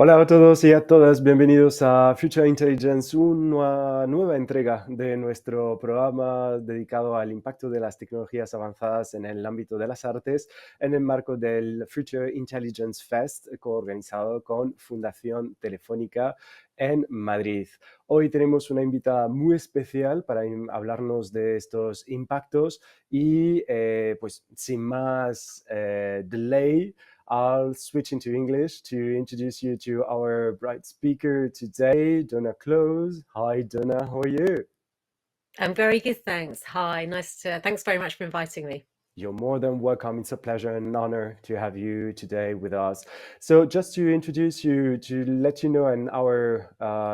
Hola a todos y a todas, bienvenidos a Future Intelligence, una nueva entrega de nuestro programa dedicado al impacto de las tecnologías avanzadas en el ámbito de las artes, en el marco del Future Intelligence Fest, coorganizado con Fundación Telefónica en Madrid. Hoy tenemos una invitada muy especial para hablarnos de estos impactos y pues sin más delay, I'll switch into English to introduce you to our bright speaker today, Donna Close. Hi, Donna, how are you? I'm very good, thanks. Hi, thanks very much for inviting me. You're more than welcome. It's a pleasure and an honor to have you today with us. So just to introduce you, to let you know, and our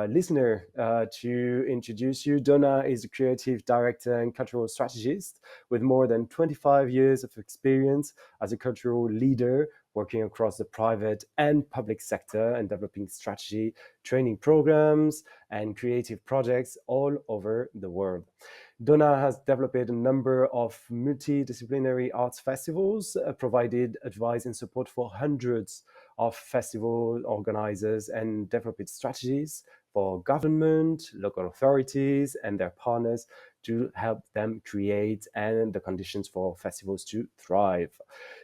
listener to introduce you, Donna is a creative director and cultural strategist with more than 25 years of experience as a cultural leader, working across the private and public sector and developing strategy, training programs, and creative projects all over the world. Donna has developed a number of multidisciplinary arts festivals, provided advice and support for hundreds of festival organizers, and developed strategies for government, local authorities, and their partners to help them create and the conditions for festivals to thrive.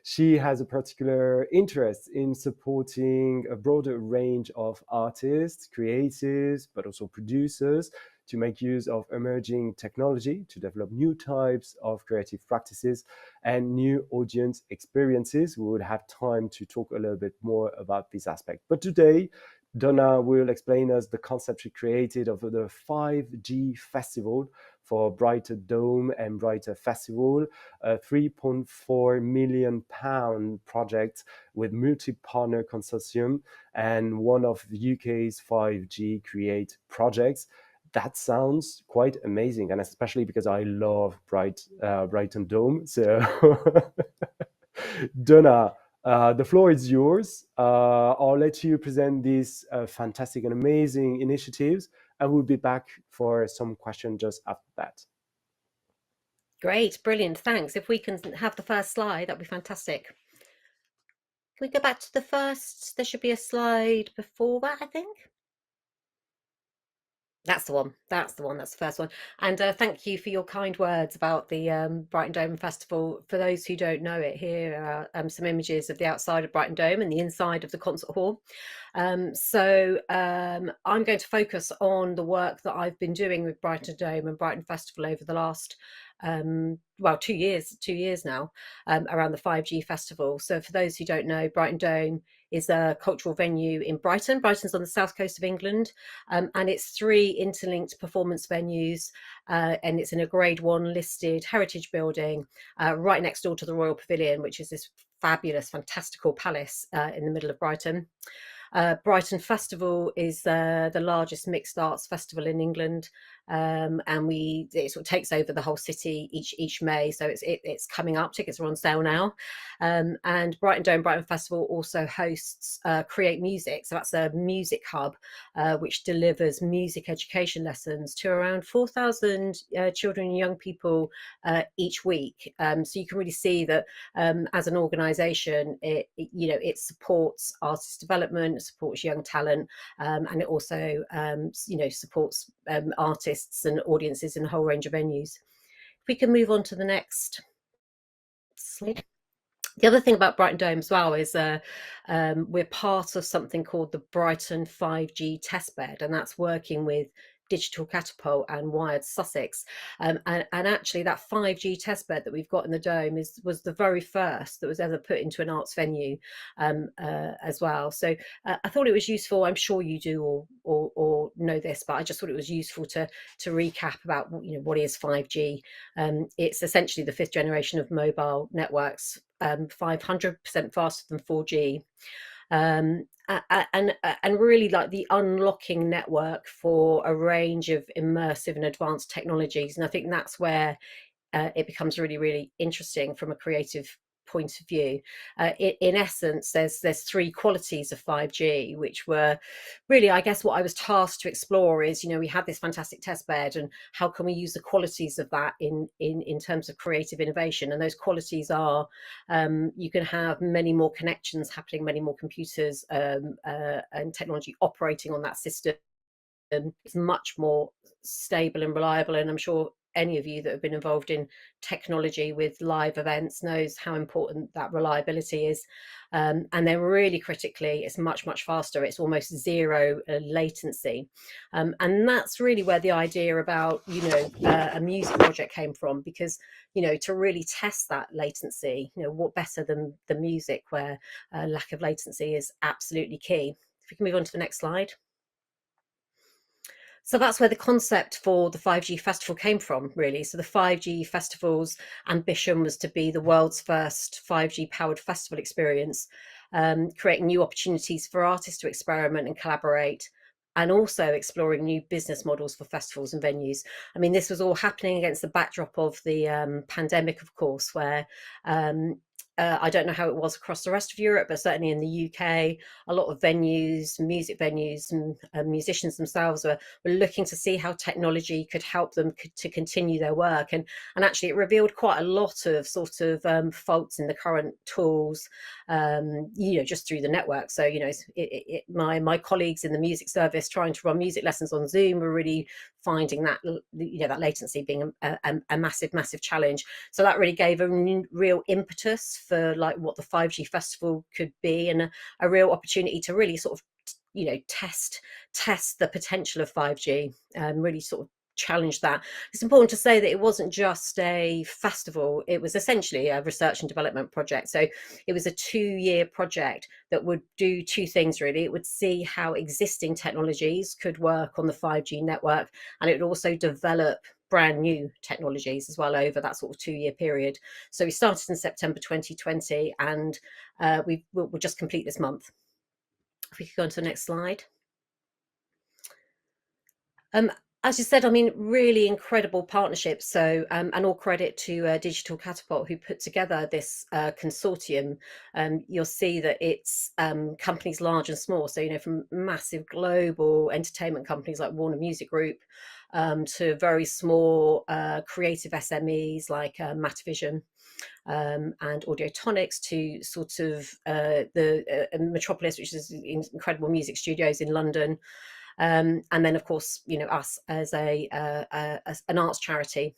She has a particular interest in supporting a broader range of artists, creatives, but also producers to make use of emerging technology to develop new types of creative practices and new audience experiences. We would have time to talk a little bit more about this aspect. But today, Donna will explain us the concept she created of the 5G Festival for Brighter Dome and Brighter Festival, a £3.4 million project with multi-partner consortium and one of the UK's 5G Create projects. That sounds quite amazing, and especially because I love Brighton Dome. So, Donna, the floor is yours. I'll let you present these fantastic and amazing initiatives, and we'll be back for some questions just after that. Great, brilliant, thanks. If we can have the first slide, that'd be fantastic. Can we go back to the first? There should be a slide before that, I think. That's the one. That's the first one. And thank you for your kind words about the Brighton Dome Festival. For those who don't know it, here are some images of the outside of Brighton Dome and the inside of the concert hall. I'm going to focus on the work that I've been doing with Brighton Dome and Brighton Festival over the last 2 years now, around the 5G festival. So for those who don't know, Brighton Dome is a cultural venue in Brighton. Brighton's on the south coast of England, and it's 3 interlinked performance venues, and it's in a Grade 1 listed heritage building right next door to the Royal Pavilion, which is this fabulous, fantastical palace in the middle of Brighton. Brighton Festival is the largest mixed arts festival in England, and it sort of takes over the whole city each May. So it's coming up. Tickets are on sale now. And Brighton Dome Brighton Festival also hosts Create Music. So that's a music hub which delivers music education lessons to around 4,000 children and young people each week. So you can really see that as an organisation, it supports artist development, supports young talent, and it also supports artists and audiences in a whole range of venues. If we can move on to the next slide. The other thing about Brighton Dome as well is we're part of something called the Brighton 5G testbed, and that's working with Digital Catapult and Wired Sussex, and actually that 5G testbed that we've got in the Dome was the very first that was ever put into an arts venue as well. So I thought it was useful. I'm sure you do or know this, but I just thought it was useful to recap about what is 5G. It's essentially the 5th generation of mobile networks, 500% faster than 4G. And really like the unlocking network for a range of immersive and advanced technologies. And I think that's where it becomes really, really interesting from a creative point of view. In essence, there's three qualities of 5G, which were really, I guess, what I was tasked to explore is, we had this fantastic test bed, and how can we use the qualities of that in terms of creative innovation? And those qualities are, you can have many more connections happening, many more computers and technology operating on that system. It's much more stable and reliable, and I'm sure any of you that have been involved in technology with live events knows how important that reliability is. And then really critically, it's much faster. It's almost zero latency. And that's really where the idea about, a music project came from, because, to really test that latency, what better than the music, where lack of latency is absolutely key. If we can move on to the next slide. So that's where the concept for the 5G festival came from, really. So the 5G festival's ambition was to be the world's first 5G powered festival experience, creating new opportunities for artists to experiment and collaborate, and also exploring new business models for festivals and venues. I mean, this was all happening against the backdrop of the pandemic, of course, where I don't know how it was across the rest of Europe, but certainly in the UK, a lot of venues, music venues, and musicians themselves were looking to see how technology could help them to continue their work. And actually, it revealed quite a lot of sort of faults in the current tools, just through the network. So, my colleagues in the music service trying to run music lessons on Zoom were really finding that, that latency being a massive challenge. So that really gave a real impetus for like what the 5G festival could be, and a real opportunity to really sort of test the potential of 5G, and really sort of challenge that. It's important to say that it wasn't just a festival, it was essentially a research and development project. So it was a 2-year project that would do two things, really. It would see how existing technologies could work on the 5G network, and it would also develop brand new technologies as well over that sort of 2-year period. So we started in September 2020, and we'll just complete this month. If we could go on to the next slide. As you said, I mean, really incredible partnerships. So, and all credit to Digital Catapult, who put together this consortium. You'll see that it's companies large and small. So, from massive global entertainment companies like Warner Music Group, to very small creative SMEs like Matavision and Audiotonics, to sort of the Metropolis, which is incredible music studios in London. And then, of course, us as an arts charity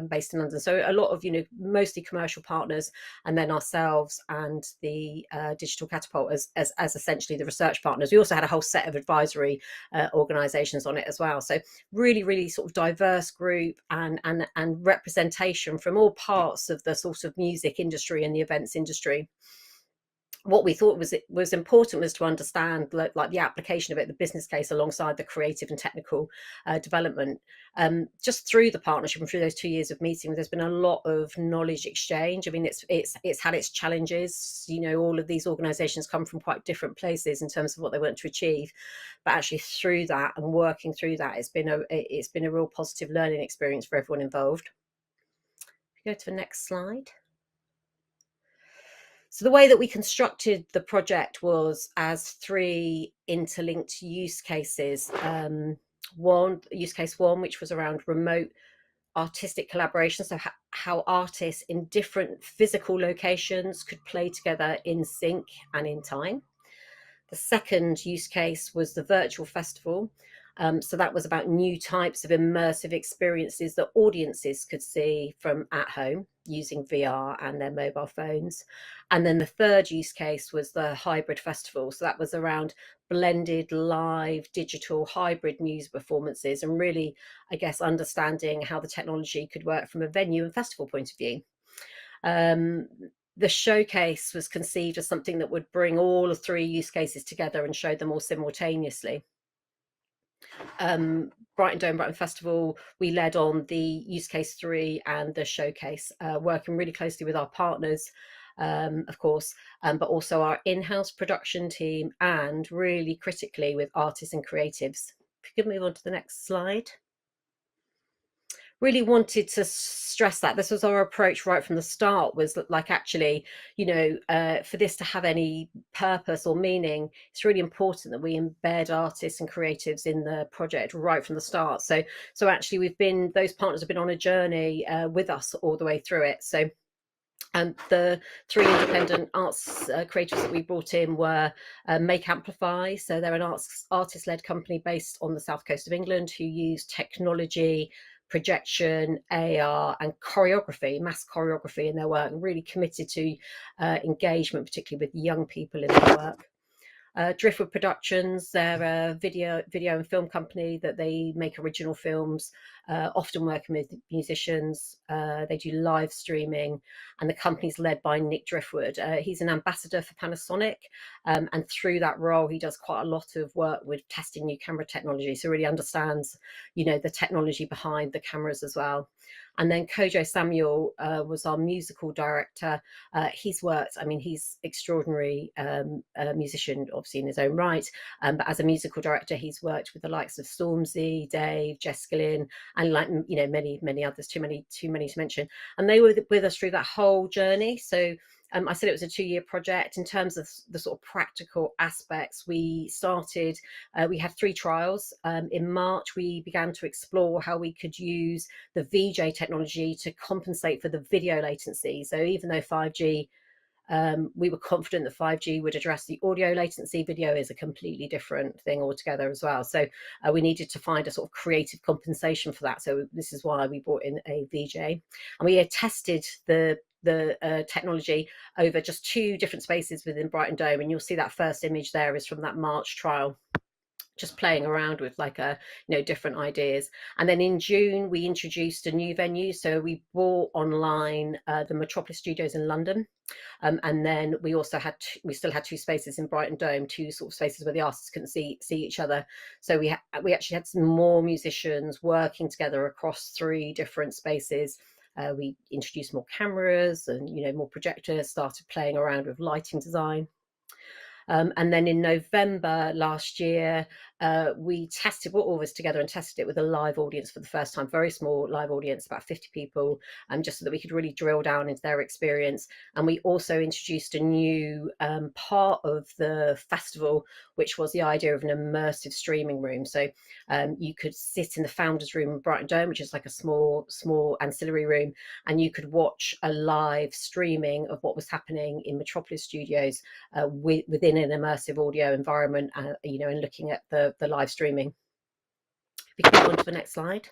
based in London. So a lot of, mostly commercial partners, and then ourselves and the Digital Catapult as essentially the research partners. We also had a whole set of advisory organisations on it as well. So really sort of diverse group and representation from all parts of the sort of music industry and the events industry. What we thought was important was to understand like the application of it, the business case, alongside the creative and technical development. Just through the partnership and through those 2 years of meetings, there's been a lot of knowledge exchange. I mean, it's had its challenges. All of these organisations come from quite different places in terms of what they want to achieve, but actually through that and working through that, it's been a real positive learning experience for everyone involved. If you go to the next slide. So the way that we constructed the project was as 3 interlinked use cases. Use case 1, which was around remote artistic collaboration, so how artists in different physical locations could play together in sync and in time. The second use case was the virtual festival. So that was about new types of immersive experiences that audiences could see from at home using VR and their mobile phones. And then the third use case was the hybrid festival. So that was around blended live digital hybrid music performances, and really, I guess, understanding how the technology could work from a venue and festival point of view. The showcase was conceived as something that would bring all 3 use cases together and show them all simultaneously. Brighton Festival, we led on the use case 3 and the showcase, working really closely with our partners, of course, but also our in-house production team, and really critically with artists and creatives. If you could move on to the next slide. Really wanted to stress that this was our approach right from the start, was that, like, actually, for this to have any purpose or meaning, it's really important that we embed artists and creatives in the project right from the start. So actually, those partners have been on a journey with us all the way through it. So and the three independent arts creators that we brought in were Make Amplify. So they're an artist-led company based on the south coast of England, who use technology, projection, AR, and choreography, mass choreography in their work, and really committed to engagement, particularly with young people in their work. Driftwood Productions, they're a video and film company that they make original films, often working with musicians. They do live streaming, and the company's led by Nick Driftwood. He's an ambassador for Panasonic, and through that role, he does quite a lot of work with testing new camera technology, so really understands, the technology behind the cameras as well. And then Kojo Samuel was our musical director. He's extraordinary musician, obviously in his own right, but as a musical director, he's worked with the likes of Stormzy, Dave, Jessica Lynn, and many others, too many to mention. And they were with us through that whole journey. So I said it was a 2-year project. In terms of the sort of practical aspects, we had 3 trials. In March, we began to explore how we could use the VJ technology to compensate for the video latency. So even though 5G, we were confident that 5G would address the audio latency, video is a completely different thing altogether as well. So we needed to find a sort of creative compensation for that. So this is why we brought in a VJ. And we had tested the technology over just 2 different spaces within Brighton Dome, and you'll see that first image there is from that March trial, just playing around with different ideas. And then in June we introduced a new venue, so we brought online the Metropolis Studios in London, and then we still had 2 spaces in Brighton Dome, 2 sort of spaces where the artists couldn't see each other. So we actually had some more musicians working together across 3 different spaces. We introduced more cameras and more projectors, started playing around with lighting design. And then in November last year, we brought all this together and tested it with a live audience for the first time, very small live audience, about 50 people, just so that we could really drill down into their experience. And we also introduced a new part of the festival, which was the idea of an immersive streaming room. So you could sit in the founders room in Brighton Dome, which is like a small ancillary room, and you could watch a live streaming of what was happening in Metropolis Studios within an immersive audio environment, and looking at the live streaming. If we can go on to the next slide.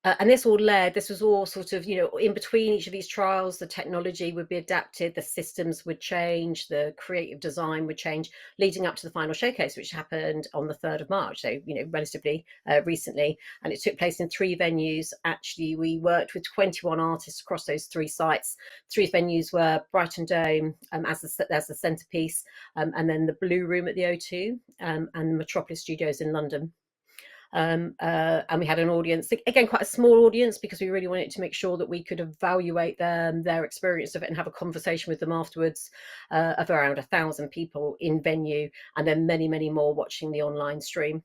And this was all sort of, in between each of these trials, the technology would be adapted, the systems would change, the creative design would change, leading up to the final showcase, which happened on the 3rd of March, so, relatively recently. And it took place in 3 venues. Actually, we worked with 21 artists across those 3 sites. 3 venues were Brighton Dome as the centrepiece, and then the Blue Room at the O2, and the Metropolis Studios in London. And we had an audience, again, quite a small audience, because we really wanted to make sure that we could evaluate their experience of it and have a conversation with them afterwards, of around 1,000 people in venue, and then many, many more watching the online stream.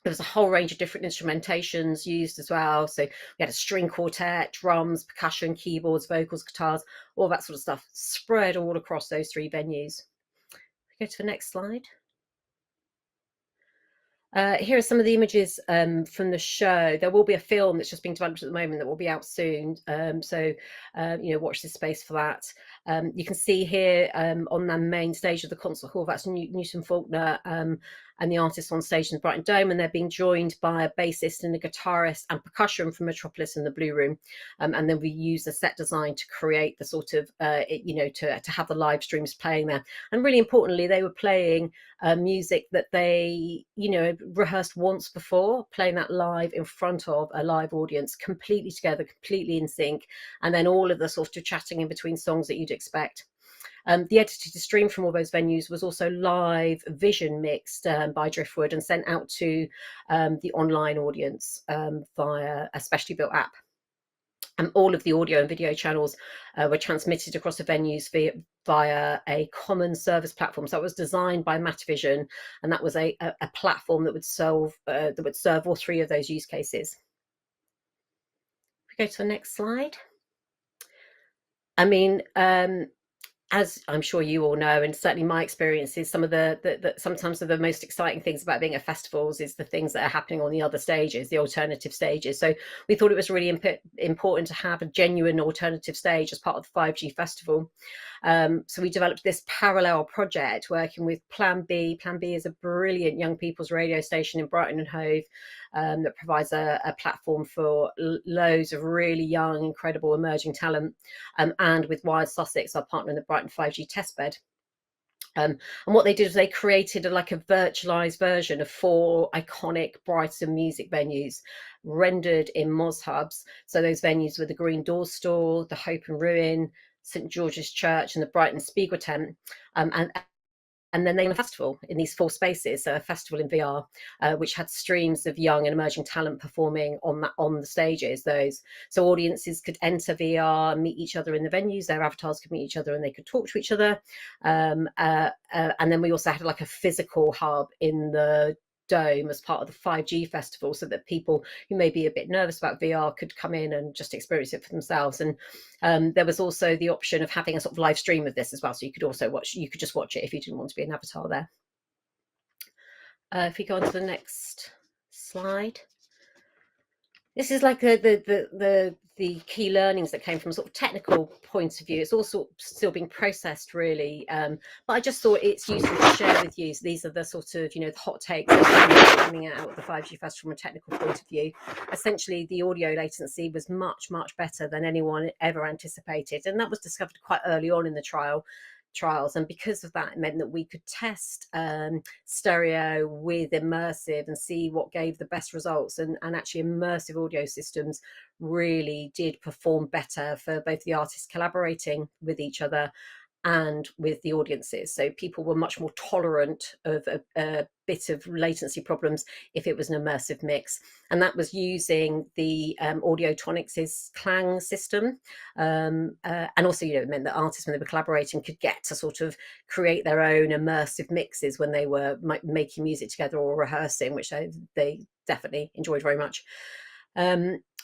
There was a whole range of different instrumentations used as well. So we had a string quartet, drums, percussion, keyboards, vocals, guitars, all that sort of stuff spread all across those 3 venues. Go to the next slide. Here are some of the images from the show. There will be a film that's just being developed at the moment that will be out soon. So watch this space for that. You can see here on the main stage of the concert hall, that's Newton Faulkner and the artists on stage in the Brighton Dome, and they're being joined by a bassist and a guitarist and percussion from Metropolis in the Blue Room. And then we use the set design to create the sort of, to have the live streams playing there. And really importantly, they were playing music that they, rehearsed once before, playing that live in front of a live audience, completely together, completely in sync, and then all of the sort of chatting in between songs that you'd expect. The edited stream from all those venues was also live vision mixed by Driftwood and sent out to the online audience via a specially built app. And all of the audio and video channels were transmitted across the venues via a common service platform. So it was designed by Matavision, and that was a platform that would serve all 3 of those use cases. Go to the next slide. I mean, as I'm sure you all know, and certainly my experience is some of the sometimes the most exciting things about being at festivals is the things that are happening on the other stages, the alternative stages. So we thought it was really important to have a genuine alternative stage as part of the 5G festival. So we developed this parallel project working with Plan B. Plan B is a brilliant young people's radio station in Brighton and Hove that provides a platform for loads of really young, incredible emerging talent, and with Wired Sussex, our partner in the Brighton 5G testbed. And what they did was they created a virtualized version of 4 iconic Brighton music venues rendered in Moz hubs. So those venues were the Green Door Store, the Hope and Ruin, St George's Church, and the Brighton Spiegel Tent. And then they had a festival in these 4 spaces, so a festival in VR, which had streams of young and emerging talent performing on the stages. So audiences could enter VR, meet each other in the venues. Their avatars could meet each other, and they could talk to each other. And then we also had a physical hub in the Dome as part of the 5G festival, so that people who may be a bit nervous about VR could come in and just experience it for themselves. And there was also the option of having a sort of live stream of this as well, so you could just watch it if you didn't want to be an avatar there. If we go on to the next slide. This is the key learnings that came from a sort of technical point of view. It's also still being processed, really, but I just thought it's useful to share with you. So these are the sort of the hot takes coming out of the 5G festival from a technical point of view. Essentially, the audio latency was much better than anyone ever anticipated, and that was discovered quite early on in the trials, and because of that, it meant that we could test stereo with immersive and see what gave the best results, and actually immersive audio systems really did perform better for both the artists collaborating with each other and with the audiences. So people were much more tolerant of a bit of latency problems if it was an immersive mix, and that was using the Audiotonics' Clang system, and also it meant that artists, when they were collaborating, could get to sort of create their own immersive mixes when they were making music together or rehearsing, which they definitely enjoyed very much.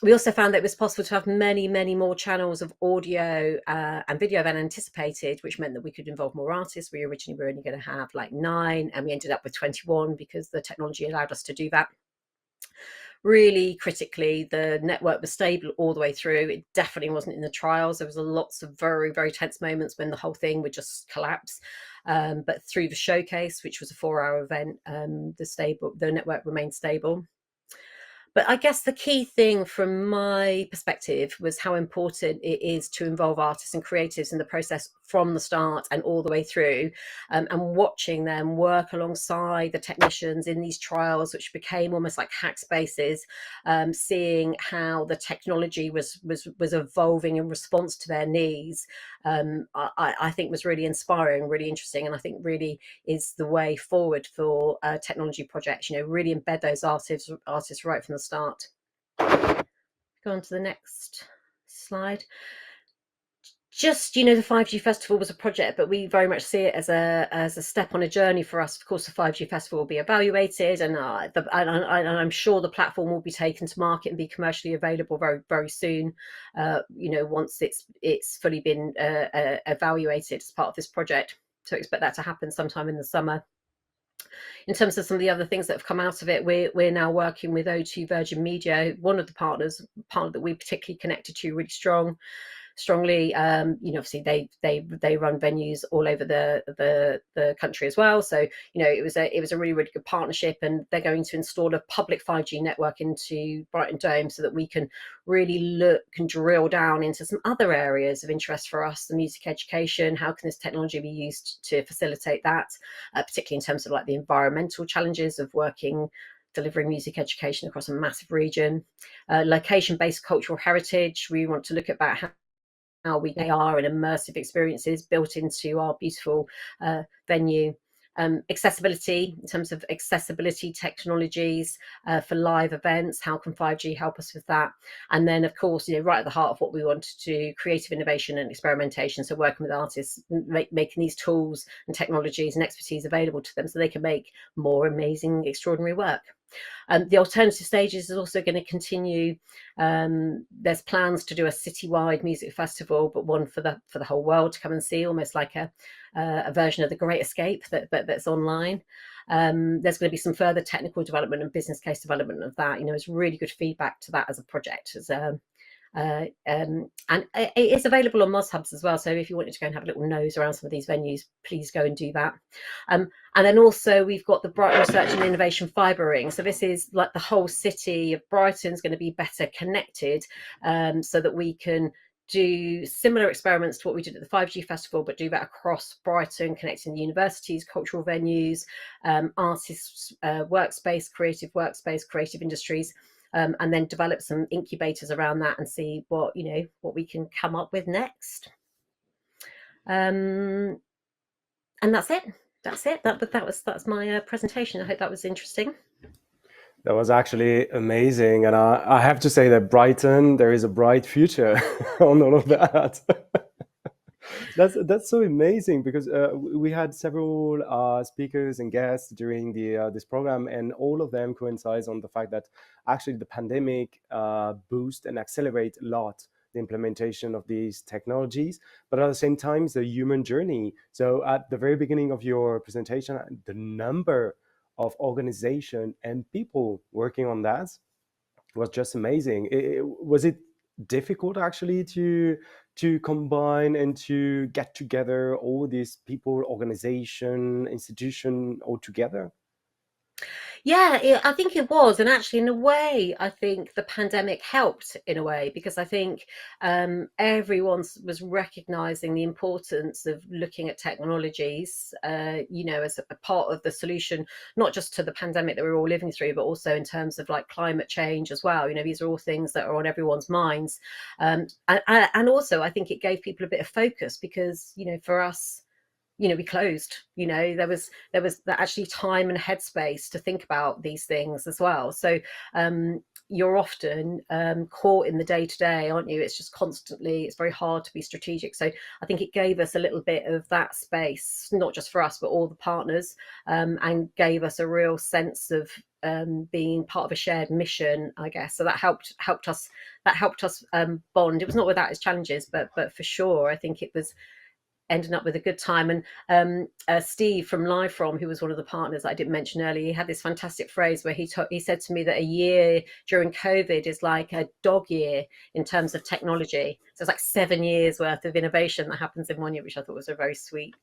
We also found that it was possible to have many more channels of audio and video than anticipated, which meant that we could involve more artists. We originally were only going to have 9, and we ended up with 21 because the technology allowed us to do that. Really critically, the network was stable all the way through. It definitely wasn't in the trials. There was lots of very tense moments when the whole thing would just collapse. But through the showcase, which was a 4-hour event, the network remained stable. But I guess the key thing from my perspective was how important it is to involve artists and creatives in the process from the start and all the way through, and watching them work alongside the technicians in these trials, which became almost like hack spaces, seeing how the technology was evolving in response to their needs, I think was really inspiring, really interesting, and I think really is the way forward for technology projects. Really embed those artists right from the start. Go on to the next slide. Just, the 5G festival was a project, but we very much see it as a step on a journey for us. Of course, the 5G festival will be evaluated, and I'm sure the platform will be taken to market and be commercially available very soon. Once it's fully been evaluated as part of this project. So expect that to happen sometime in the summer. In terms of some of the other things that have come out of it, we're now working with O2 Virgin Media, one of the partner that we particularly connected to really strongly. Obviously they run venues all over the country as well. So it was a really good partnership, and they're going to install a public 5G network into Brighton Dome so that we can really look and drill down into some other areas of interest for us. The music education, how can this technology be used to facilitate that, particularly in terms of the environmental challenges of delivering music education across a massive region. Location-based cultural heritage, we want to look at how AR and immersive experiences built into our beautiful venue. Accessibility, in terms of accessibility technologies for live events, how can 5G help us with that? And then, of course, right at the heart of what we want to do, creative innovation and experimentation. So working with artists, making these tools and technologies and expertise available to them so they can make more amazing, extraordinary work. The alternative stages is also going to continue. There's plans to do a citywide music festival, but one for the whole world to come and see, almost like a version of the Great Escape that's online. There's going to be some further technical development and business case development of that. It's really good feedback to that as a project. And it is available on Mozhubs as well. So if you wanted to go and have a little nose around some of these venues, please go and do that. And then also we've got the Brighton Research and Innovation Fibre Ring. So this is like the whole city of Brighton's going to be better connected, so that we can do similar experiments to what we did at the 5G Festival, but do that across Brighton, connecting the universities, cultural venues, artists, workspace, creative industries. And then develop some incubators around that and see what we can come up with next. And that's it. That's my presentation. I hope that was interesting. That was actually amazing, and I have to say that Brighton, there is a bright future on all of that. That's so amazing, because we had several speakers and guests during this program, and all of them coincide on the fact that actually the pandemic boost and accelerate a lot the implementation of these technologies, but at the same time, the human journey. So at the very beginning of your presentation, the number of organization and people working on that was just amazing. Was it difficult actually to combine and to get together all these people, organization, institution all together? Yeah, I think it was. And actually, in a way, I think the pandemic helped in a way, because I think everyone was recognizing the importance of looking at technologies, as a part of the solution, not just to the pandemic that we're all living through, but also in terms of like climate change as well. These are all things that are on everyone's minds. And also, I think it gave people a bit of focus, because, for us, we closed. There was actually time and headspace to think about these things as well. So you're often caught in the day-to-day, aren't you? It's just constantly, it's very hard to be strategic. So I think it gave us a little bit of that space, not just for us, but all the partners, and gave us a real sense of being part of a shared mission, I guess. So that helped us bond. It was not without its challenges, but for sure, I think it was ending up with a good time. And Steve from Live From, who was one of the partners that I didn't mention earlier, he had this fantastic phrase where he said to me that a year during COVID is like a dog year in terms of technology. So it's like 7 years worth of innovation that happens in 1 year, which I thought was a very sweet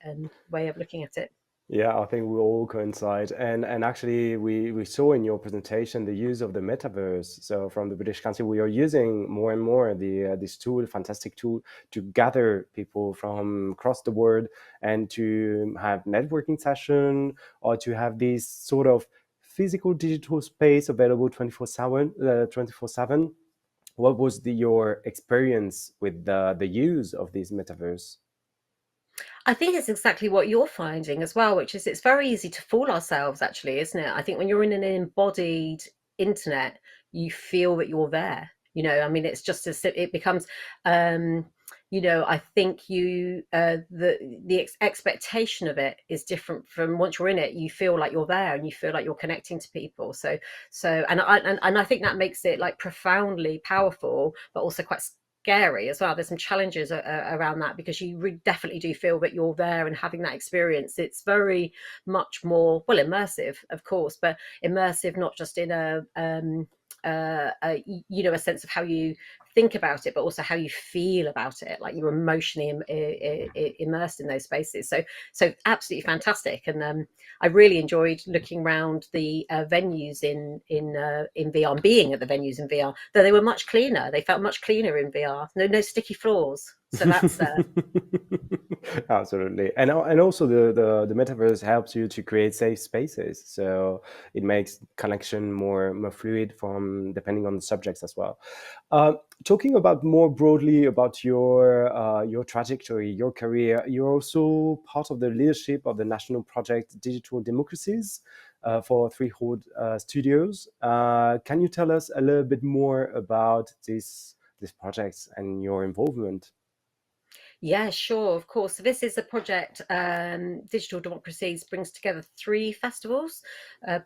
way of looking at it. Yeah, I think we all coincide. And actually, we saw in your presentation the use of the metaverse. So from the British Council, we are using more and more this tool, fantastic tool, to gather people from across the world and to have networking session, or to have this sort of physical digital space available 24/7. What was your experience with the use of this metaverse? I think it's exactly what you're finding as well, which is it's very easy to fool ourselves, actually, isn't it? I think when you're in an embodied internet, you feel that you're there. I mean, it's just it becomes, I think the expectation of it is different from once you're in it. You feel like you're there and you feel like you're connecting to people. So and I think that makes it like profoundly powerful, but also quite scary as well. There's some challenges around that, because you definitely do feel that you're there and having that experience. It's very much more, well, immersive, of course, but immersive not just in a sense of how you think about it, but also how you feel about it. Like you're emotionally immersed in those spaces. So absolutely fantastic. And I really enjoyed looking around the venues in VR, and being at the venues in VR, though they were much cleaner. They felt much cleaner in VR. No sticky floors. So that's absolutely. And also the metaverse helps you to create safe spaces, so it makes connection more fluid from depending on the subjects as well. Talking about more broadly about your trajectory, your career, you're also part of the leadership of the national project Digital Democracies for Threehold Studios. Can you tell us a little bit more about these projects and your involvement? Yeah, sure, of course. So this is a project, Digital Democracies brings together three festivals,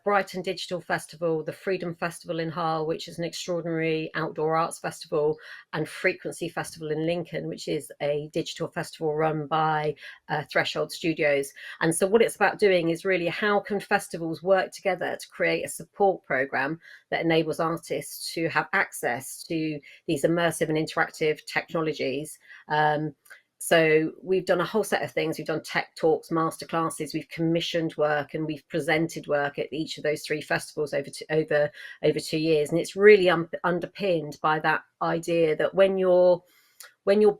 Brighton Digital Festival, the Freedom Festival in Hull, which is an extraordinary outdoor arts festival, and Frequency Festival in Lincoln, which is a digital festival run by Threshold Studios. And so what it's about doing is really how can festivals work together to create a support program that enables artists to have access to these immersive and interactive technologies. So we've done a whole set of things. We've done tech talks, masterclasses, we've commissioned work, and we've presented work at each of those three festivals over 2 years. And it's really underpinned by that idea that when you're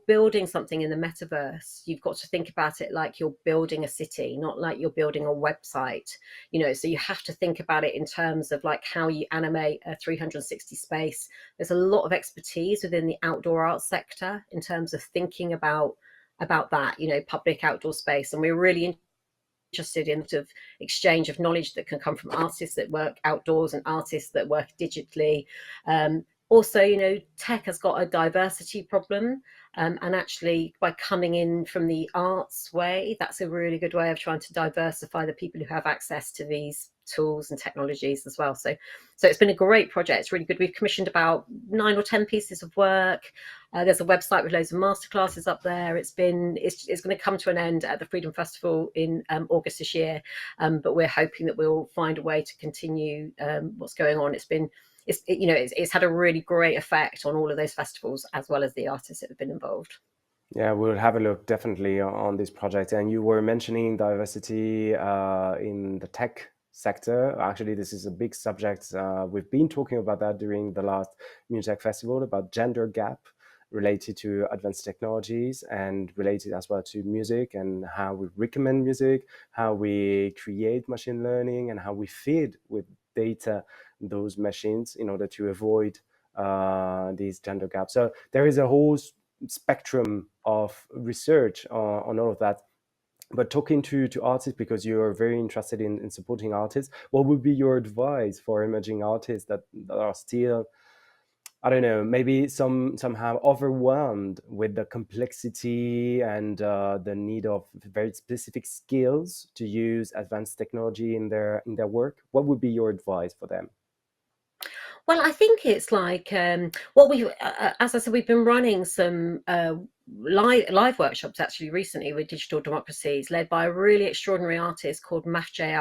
building something in the metaverse, you've got to think about it like you're building a city, not like you're building a website. So you have to think about it in terms of like how you animate a 360 space. There's a lot of expertise within the outdoor arts sector in terms of thinking about that, public outdoor space. And we're really interested in sort of exchange of knowledge that can come from artists that work outdoors and artists that work digitally. Also, tech has got a diversity problem, and actually by coming in from the arts way, that's a really good way of trying to diversify the people who have access to these tools and technologies as well. So it's been a great project. It's really good. We've commissioned about 9 or 10 pieces of work. There's a website with loads of masterclasses up there. It's going to come to an end at the Freedom Festival in August this year, but we're hoping that we'll find a way to continue what's going on. It's had a really great effect on all of those festivals as well as the artists that have been involved. Yeah, we'll have a look definitely on this project. And you were mentioning diversity in the tech sector. Actually, this is a big subject. We've been talking about that during the last Music Festival, about gender gap related to advanced technologies and related as well to music and how we recommend music, how we create machine learning, and how we feed with data those machines in order to avoid these gender gaps. So there is a whole spectrum of research on all of that. But talking to artists, because you're very interested in supporting artists, what would be your advice for emerging artists that are still, I don't know, maybe somehow overwhelmed with the complexity and the need of very specific skills to use advanced technology in their work? What would be your advice for them? Well, I think it's like what we, as I said, we've been running some live workshops actually recently with Digital Democracies, led by a really extraordinary artist called Mafjay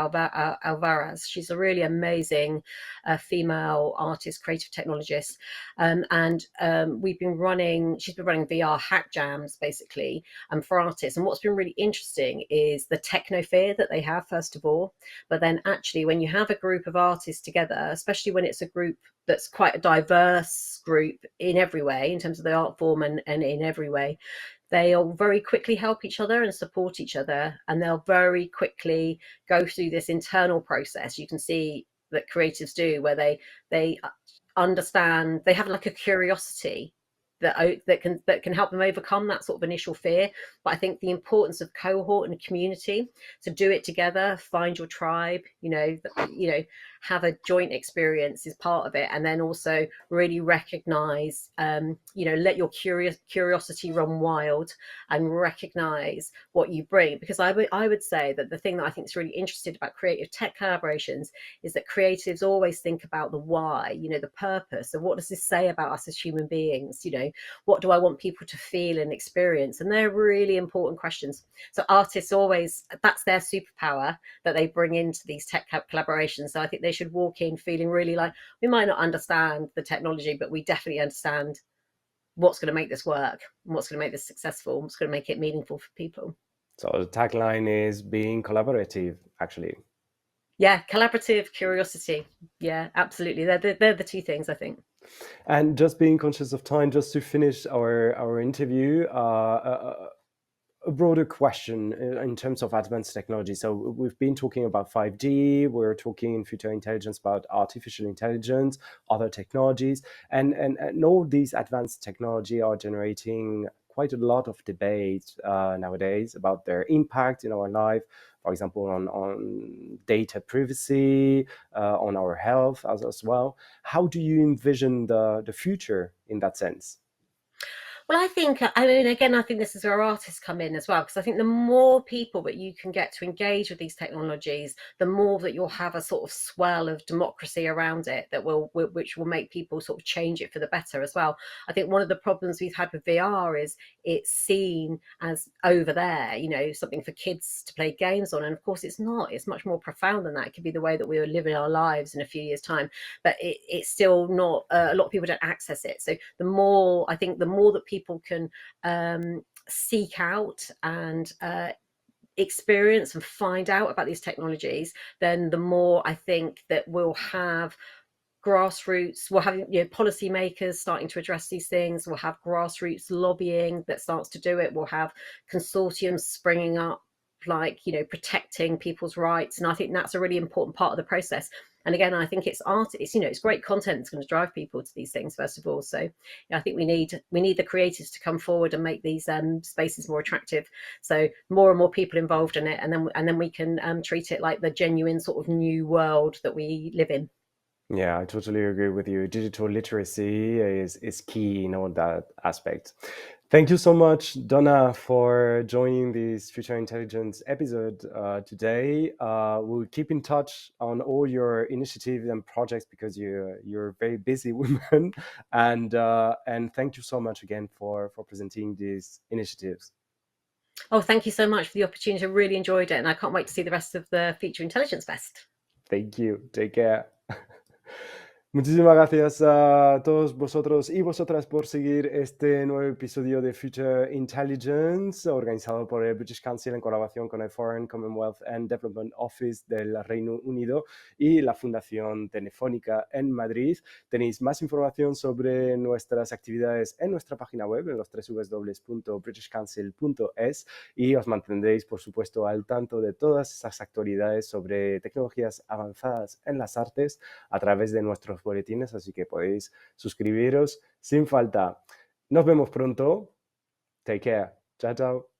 Alvarez. She's a really amazing female artist, creative technologist, and she's been running VR hack jams basically for artists. And what's been really interesting is the techno fear that they have, first of all, but then actually when you have a group of artists together, especially when it's a group that's quite a diverse group in every way, in terms of the art form and in every way, they'll very quickly help each other and support each other, and they'll very quickly go through this internal process you can see that creatives do, where they understand, they have like a curiosity that can help them overcome that sort of initial fear. But I think the importance of cohort and community, to do it together, find your tribe, have a joint experience is part of it. And then also really recognize, let your curiosity run wild and recognize what you bring. Because I would say that the thing that I think is really interesting about creative tech collaborations is that creatives always think about the why, the purpose. And what does this say about us as human beings? What do I want people to feel and experience? And they're really important questions. So artists always, that's their superpower that they bring into these tech collaborations. So I think they should walk in feeling really like, we might not understand the technology, but we definitely understand what's going to make this work and what's going to make this successful, what's going to make it meaningful for people. So the tagline is being collaborative, actually. Yeah, collaborative, curiosity. Yeah, absolutely. They're the two things, I think. And just being conscious of time, just to finish our interview, a broader question in terms of advanced technology. So we've been talking about 5G, we're talking in future intelligence about artificial intelligence, other technologies, and all these advanced technology are generating quite a lot of debate nowadays about their impact in our life, for example, on data privacy, on our health as well. How do you envision the future in that sense? Well, I think, I mean, again, I think this is where artists come in as well, because I think the more people that you can get to engage with these technologies, the more that you'll have a sort of swell of democracy around it that which will make people sort of change it for the better as well. I think one of the problems we've had with VR is it's seen as over there, you know, something for kids to play games on. And of course, it's not. It's much more profound than that. It could be the way that we are living our lives in a few years' time, but it's still not, a lot of people don't access it. So the more, I think the more that people can seek out and experience and find out about these technologies, then the more I think that we'll have grassroots, we'll have, you know, policymakers starting to address these things, we'll have grassroots lobbying that starts to do it, we'll have consortiums springing up, like, you know, protecting people's rights. And I think that's a really important part of the process. And again, I think it's art, it's, you know, it's great content that's going to drive people to these things first of all. So yeah, I think we need the creators to come forward and make these spaces more attractive, so more and more people involved in it, and then we can treat it like the genuine sort of new world that we live in. Yeah, I totally agree with you. Digital literacy is key in all that aspect. Thank you so much, Donna, for joining this Future Intelligence episode today. We'll keep in touch on all your initiatives and projects because you're a very busy woman. And thank you so much again for presenting these initiatives. Oh, thank you so much for the opportunity. I really enjoyed it, and I can't wait to see the rest of the Future Intelligence Fest. Thank you. Take care. Muchísimas gracias a todos vosotros y vosotras por seguir este nuevo episodio de Future Intelligence, organizado por el British Council en colaboración con el Foreign, Commonwealth and Development Office del Reino Unido y la Fundación Telefónica en Madrid. Tenéis más información sobre nuestras actividades en nuestra página web, en los www.britishcouncil.es, y os mantendréis, por supuesto, al tanto de todas esas actualidades sobre tecnologías avanzadas en las artes a través de nuestros boletines, así que podéis suscribiros sin falta. Nos vemos pronto. Take care. Chao, chao.